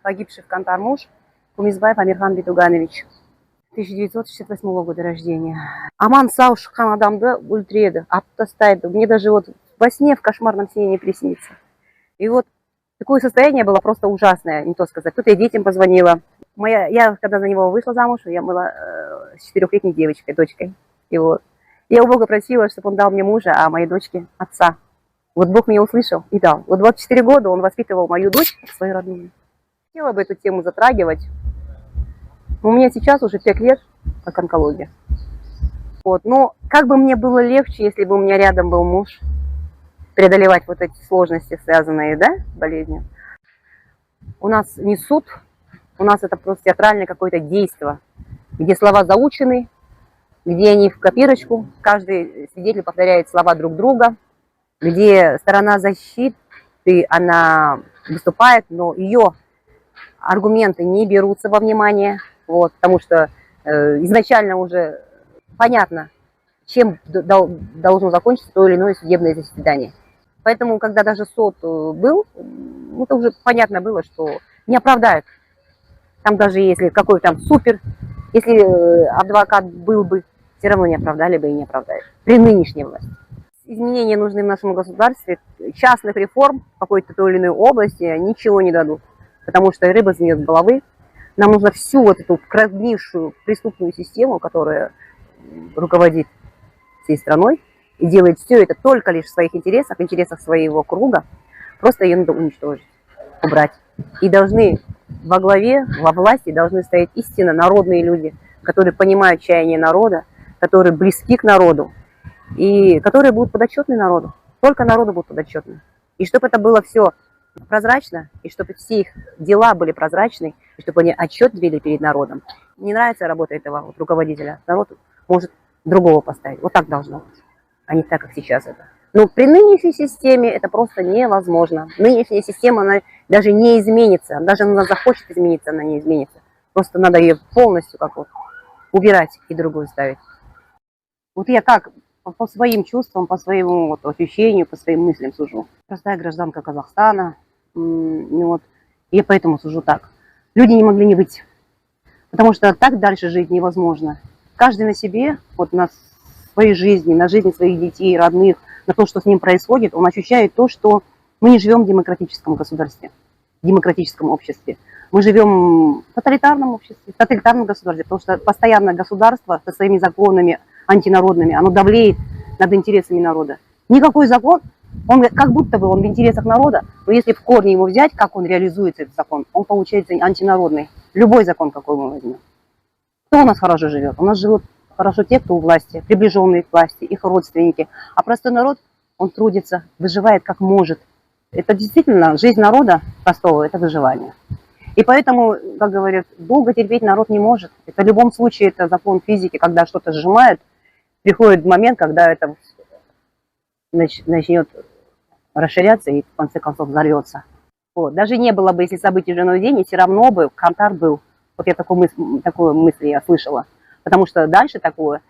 погибший в Кантар муж, Кумисбаев Амирхан Битуганович, 1968 года рождения. Аман сау шыққан адамды өлтіреді, атып тастайды. Мне даже вот во сне, в кошмарном сне не приснится. И вот такое состояние было просто ужасное, не то сказать. Тут я детям позвонила. Я когда за него вышла замуж, я была с 4-летней девочкой, дочкой. И вот я у Бога просила, чтобы он дал мне мужа, а моей дочке отца. Вот Бог меня услышал и дал. Вот 24 года он воспитывал мою дочь, свою родную. Хотела бы эту тему затрагивать. У меня сейчас уже 5 лет как онкология. Вот. Но как бы мне было легче, если бы у меня рядом был муж, преодолевать вот эти сложности, связанные, да, с болезнью. У нас не суд, у нас это просто театральное какое-то действие, где слова заучены, где они в копирочку, каждый свидетель повторяет слова друг друга, где сторона защиты, она выступает, но ее аргументы не берутся во внимание, вот, потому что изначально уже понятно, чем должно закончиться то или иное судебное заседание. Поэтому, когда даже суд был, это уже понятно было, что не оправдают. Там даже если какой там супер, если адвокат был бы, все равно не оправдали бы и не оправдают. При нынешней власти. Изменения нужны в нашем государстве. Частных реформ в какой-то той или иной области ничего не дадут. Потому что рыба сгниет с головы. Нам нужно всю вот эту прогнившую преступную систему, которая руководит всей страной, и делает все это только лишь в своих интересах, в интересах своего круга, просто ее надо уничтожить, убрать. И должны во главе, во власти должны стоять истинно народные люди, которые понимают чаяние народа, которые близки к народу, и которые будут подотчетны народу. Только народу будут подотчетны. И чтобы это было все прозрачно, и чтобы все их дела были прозрачны, и чтобы они отчет вели перед народом. Не нравится работа этого вот руководителя, народ может другого поставить. Вот так должно быть, а не так, как сейчас это. Но при нынешней системе это просто невозможно. Нынешняя система, она даже не изменится. Даже она захочет измениться, она не изменится. Просто надо ее полностью как вот убирать и другую ставить. Вот я как по своим чувствам, по своему вот ощущению, по своим мыслям сужу. Простая гражданка Казахстана. Вот, я поэтому сужу так. Люди не могли не быть. Потому что так дальше жить невозможно. Каждый на себе, вот на своей жизни, на жизни своих детей, родных, на то, что с ним происходит, он ощущает то, что мы не живем в демократическом государстве, в демократическом обществе. Мы живем в тоталитарном обществе, в тоталитарном государстве, потому что постоянно государство со своими законами антинародными, оно давлеет над интересами народа. Никакой закон, он как будто бы он в интересах народа, но если в корне его взять, как он реализуется, этот закон, он получается антинародный. Любой закон, какой мы возьмем. Кто у нас хорошо живет? У нас живут хорошо те, кто у власти, приближенные к власти, их родственники. А простой народ, он трудится, выживает как может. Это действительно жизнь народа простого, это выживание. И поэтому, как говорят, долго терпеть народ не может. Это в любом случае, это закон физики, когда что-то сжимают, приходит момент, когда это начнет расширяться и в конце концов взорвется. Вот. Даже не было бы, если событий женой день, все равно бы Кантар был. Вот я такую мысль я слышала. Потому что дальше такое,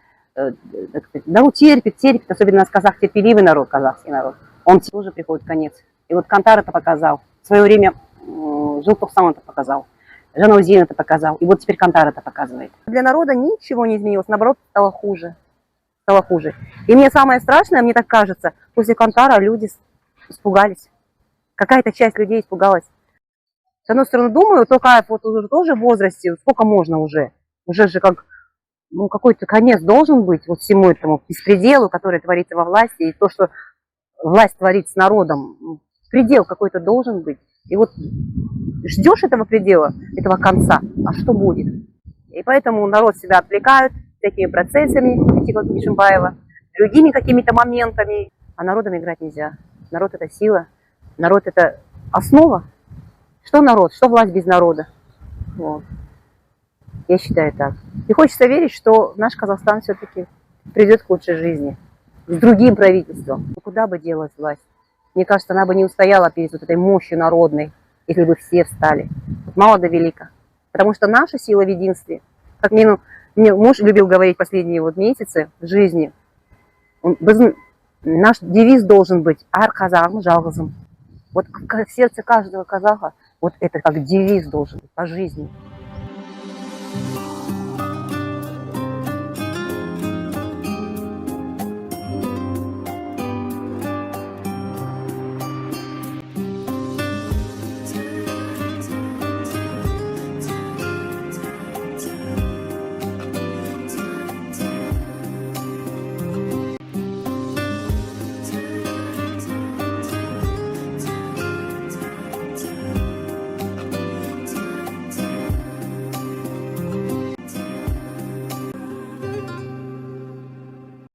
народ терпит, особенно у нас казах терпеливый народ, казахский народ. Он тоже приходит конец. И вот Кантар это показал. В свое время Желтоқсан это показал. Жанаузен это показал. И вот теперь Кантар это показывает. Для народа ничего не изменилось, наоборот, стало хуже. Стало хуже. И мне самое страшное, мне так кажется, после Кантара люди испугались. Какая-то часть людей испугалась. С одной стороны, думаю, только вот уже тоже в возрасте, сколько можно уже? Уже же как, ну, какой-то конец должен быть вот всему этому беспределу, который творится во власти, и то, что власть творит с народом, предел какой-то должен быть. И вот ждешь этого предела, этого конца, а что будет? И поэтому народ себя отвлекают всякими процессами, типа Бишимбаева, другими какими-то моментами. А народом играть нельзя. Народ это сила, народ это основа. Что народ, что власть без народа? Вот. Я считаю так. И хочется верить, что наш Казахстан все-таки придет к лучшей жизни. С другим правительством. Но куда бы делась власть? Мне кажется, она бы не устояла перед вот этой мощью народной, если бы все встали. Мало да велико. Потому что наша сила в единстве, как мне муж любил говорить последние вот месяцы в жизни, наш девиз должен быть «Ар казағым жалғызым». Вот в сердце каждого казаха вот это как девиз должен быть по жизни.